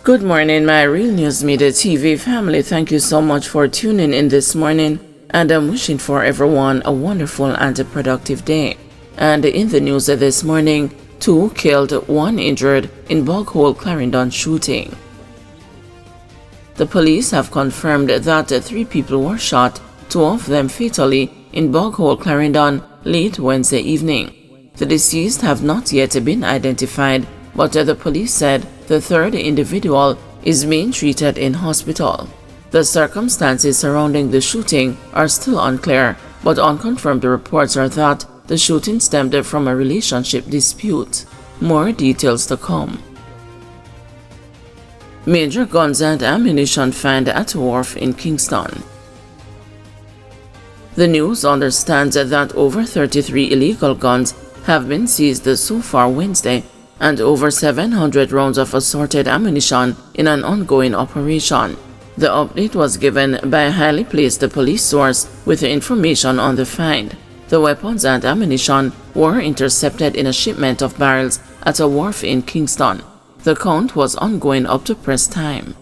Good morning, my Real News Media TV family. Thank you so much for tuning in this morning, and I'm wishing for everyone a wonderful and a productive day. And in the news this morning, 2 killed, 1 injured in Boghole Clarendon shooting. The police have confirmed that 3 people were shot, 2 of them fatally, in Boghole Clarendon late Wednesday evening. The deceased have not yet been identified, but the police said the 3rd individual is being treated in hospital. The circumstances surrounding the shooting are still unclear, but unconfirmed reports are that the shooting stemmed from a relationship dispute. More details to come. Major guns and ammunition found at a wharf in Kingston. The news understands that over 33 illegal guns have been seized so far Wednesday, and over 700 rounds of assorted ammunition in an ongoing operation. The update was given by a highly placed police source with information on the find. The weapons and ammunition were intercepted in a shipment of barrels at a wharf in Kingston. The count was ongoing up to press time.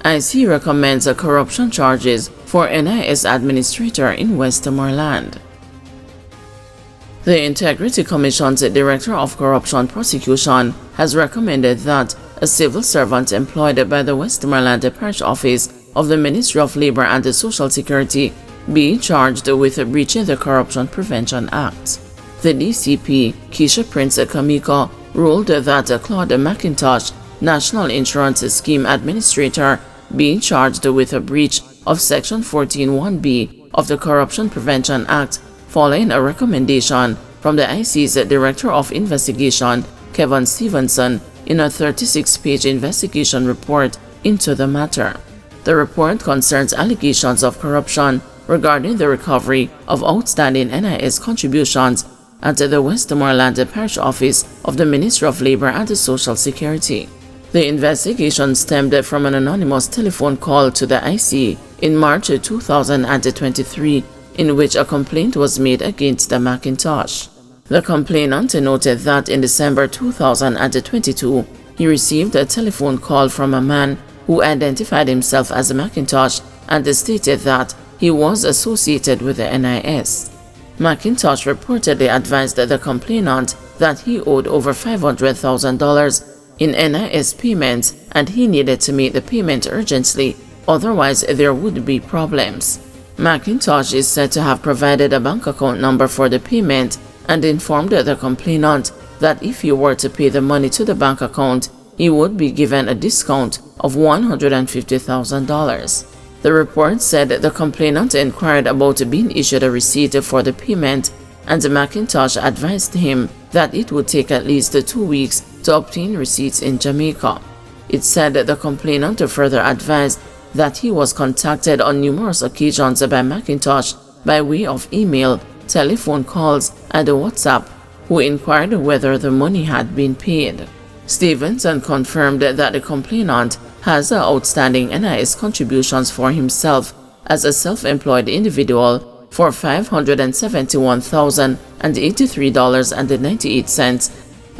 IC recommends corruption charges for NIS administrator in Westmoreland. The Integrity Commission's Director of Corruption Prosecution has recommended that a civil servant employed by the Westmoreland Parish Office of the Ministry of Labour and Social Security be charged with breaching the Corruption Prevention Act. The DCP, Keisha Prince Kamiko, ruled that Claude McIntosh, National Insurance Scheme Administrator, be charged with a breach of Section 14(1)(b) of the Corruption Prevention Act following a recommendation from the IC's Director of Investigation, Kevin Stevenson, in a 36-page investigation report into the matter. The report concerns allegations of corruption regarding the recovery of outstanding NIS contributions at the Westmoreland Parish Office of the Ministry of Labour and Social Security. The investigation stemmed from an anonymous telephone call to the IC in March 2023, in which a complaint was made against the McIntosh. The complainant noted that in December 2022, he received a telephone call from a man who identified himself as McIntosh and stated that he was associated with the NIS. McIntosh reportedly advised the complainant that he owed over $500,000 in NIS payments and he needed to make the payment urgently, otherwise there would be problems. McIntosh is said to have provided a bank account number for the payment and informed the complainant that if he were to pay the money to the bank account, he would be given a discount of $150,000. The report said the complainant inquired about being issued a receipt for the payment, and McIntosh advised him that it would take at least 2 weeks to obtain receipts in Jamaica. It said the complainant further advised that he was contacted on numerous occasions by McIntosh by way of email, telephone calls, and WhatsApp, who inquired whether the money had been paid. Stevenson confirmed that the complainant has outstanding NIS contributions for himself as a self-employed individual for $571,083.98,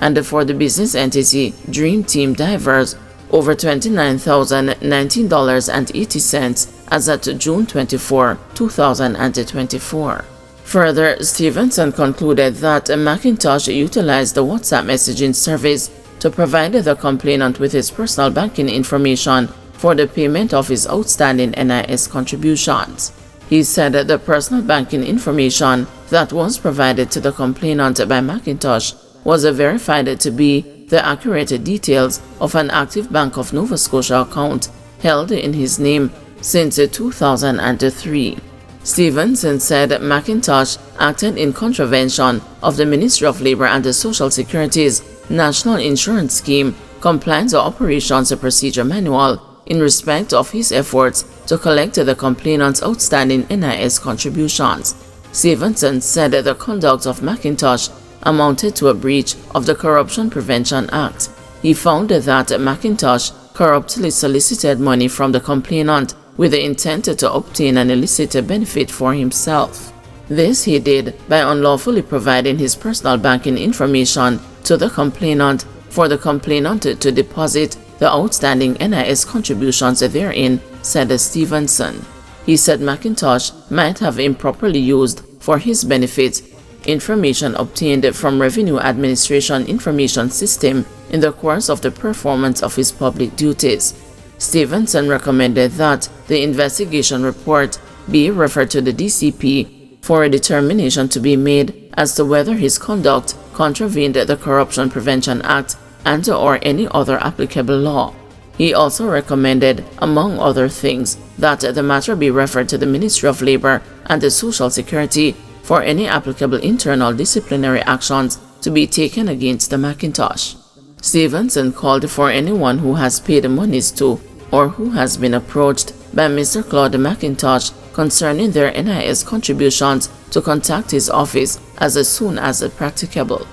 and for the business entity Dream Team Divers over $29,019.80 as at June 24, 2024. Further, Stevenson concluded that McIntosh utilized the WhatsApp messaging service to provide the complainant with his personal banking information for the payment of his outstanding NIS contributions. He said that the personal banking information that was provided to the complainant by McIntosh was verified to be the accurate details of an active Bank of Nova Scotia account held in his name since 2003. Stevenson said McIntosh acted in contravention of the Ministry of Labour and Social Security's National Insurance Scheme Compliance Operations Procedure Manual in respect of his efforts to collect the complainant's outstanding NIS contributions. Stevenson said the conduct of McIntosh amounted to a breach of the Corruption Prevention Act. He found that McIntosh corruptly solicited money from the complainant with the intent to obtain an illicit benefit for himself. This he did by unlawfully providing his personal banking information to the complainant for the complainant to deposit the outstanding NIS contributions therein, said Stevenson. He said McIntosh might have improperly used for his benefit information obtained from Revenue Administration Information System in the course of the performance of his public duties. Stevenson recommended that the investigation report be referred to the DCP for a determination to be made as to whether his conduct contravened the Corruption Prevention Act and/or any other applicable law. He also recommended, among other things, that the matter be referred to the Ministry of Labor and Social Security for any applicable internal disciplinary actions to be taken against the McIntosh. Stevenson called for anyone who has paid monies to or who has been approached by Mr. Claude McIntosh concerning their NIS contributions to contact his office as soon as practicable.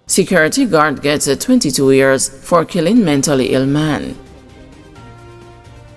Security guard gets 22 years for killing mentally ill man.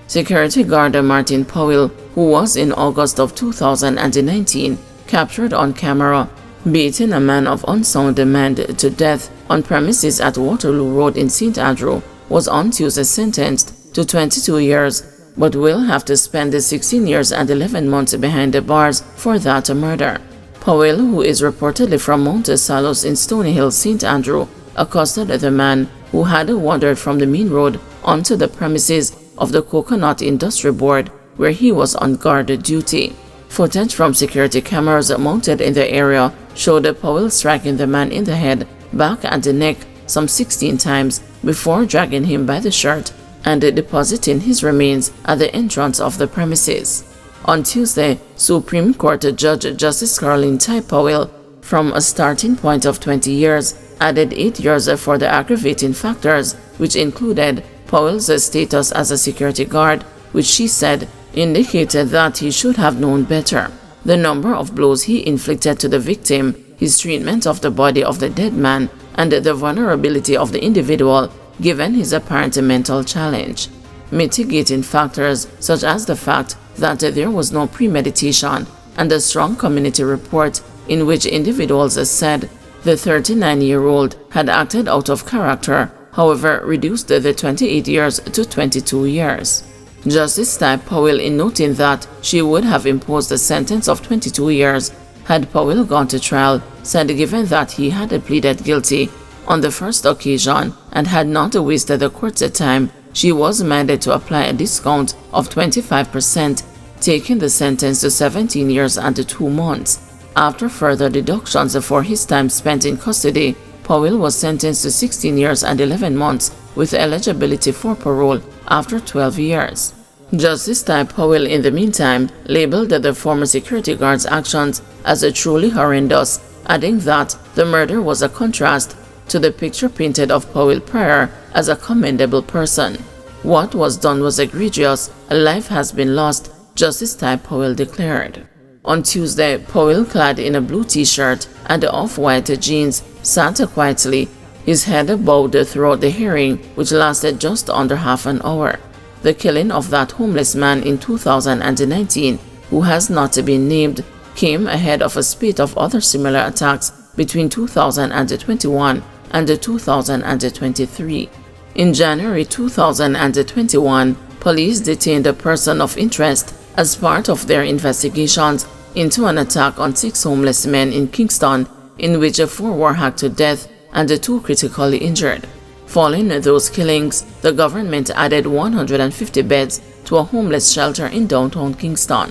Security guard Martin Powell, who was in August of 2019 captured on camera beating a man of unsound demand to death on premises at Waterloo Road in St. Andrew, was on Tuesday sentenced to 22 years, but will have to spend 16 years and 11 months behind the bars for that murder. Powell, who is reportedly from Mount Salos in Stony Hill, St. Andrew, accosted the man who had wandered from the main road onto the premises of the Coconut Industry Board, where he was on guard duty. Footage from security cameras mounted in the area showed Powell striking the man in the head, back, and the neck some 16 times before dragging him by the shirt and depositing his remains at the entrance of the premises. On Tuesday, Supreme Court Judge Justice Caroline Ty Powell, from a starting point of 20 years, added 8 years for the aggravating factors, which included Powell's status as a security guard, which she said indicated that he should have known better, the number of blows he inflicted to the victim, his treatment of the body of the dead man, and the vulnerability of the individual given his apparent mental challenge. Mitigating factors such as the fact that there was no premeditation and a strong community report in which individuals said the 39-year-old had acted out of character, however, reduced the 28 years to 22 years. Justice Ty Powell, in noting that she would have imposed a sentence of 22 years had Powell gone to trial, said given that he had pleaded guilty on the first occasion and had not wasted the court's time, she was mandated to apply a discount of 25%, taking the sentence to 17 years and 2 months. After further deductions for his time spent in custody, Powell was sentenced to 16 years and 11 months with eligibility for parole after 12 years. Justice Ty Powell, in the meantime, labeled the former security guard's actions as truly horrendous, adding that the murder was a contrast to the picture painted of Powell prior as a commendable person. What was done was egregious. A life has been lost, Justice Ty Powell declared. On Tuesday, Powell, clad in a blue t-shirt and off-white jeans, sat quietly, his head bowed throughout the hearing, which lasted just under half an hour. The killing of that homeless man in 2019, who has not been named, came ahead of a spate of other similar attacks between 2021 and 2023. In January 2021, police detained a person of interest as part of their investigations into an attack on 6 homeless men in Kingston, in which 4 were hacked to death and 2 critically injured. Following those killings, the government added 150 beds to a homeless shelter in downtown Kingston.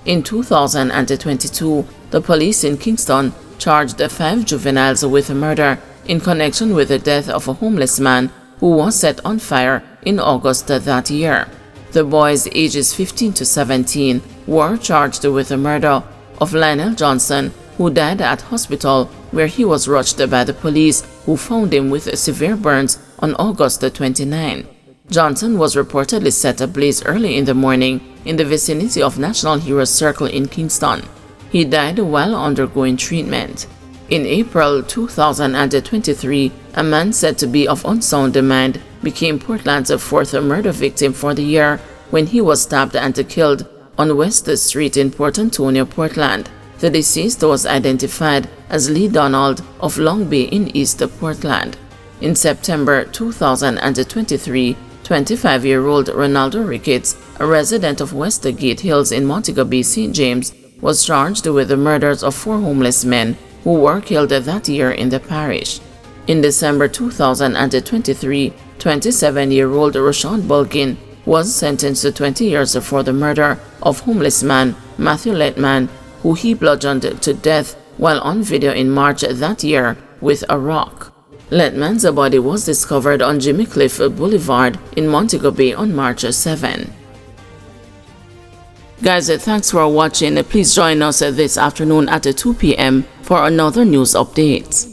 In 2022, the police in Kingston charged 5 juveniles with murder in connection with the death of a homeless man who was set on fire in August that year. The boys, ages 15 to 17, were charged with the murder of Lionel Johnson, who died at hospital where he was rushed by the police, who found him with severe burns on August 29. Johnson was reportedly set ablaze early in the morning in the vicinity of National Heroes Circle in Kingston. He died while undergoing treatment. In April 2023, a man said to be of unsound mind became Portland's 4th murder victim for the year when he was stabbed and killed on West Street in Port Antonio, Portland. The deceased was identified as Lee Donald of Long Bay in East Portland. In September 2023, 25-year-old Ronaldo Ricketts, a resident of Westergate Hills in Montego Bay, St. James, was charged with the murders of 4 homeless men who were killed that year in the parish. In December 2023, 27-year-old Rashawn Bulkin was sentenced to 20 years for the murder of homeless man Matthew Letman, who he bludgeoned to death while on video in March that year with a rock. Letman's body was discovered on Jimmy Cliff Boulevard in Montego Bay on March 7. Guys, thanks for watching. Please join us this afternoon at 2 p.m. for another news update.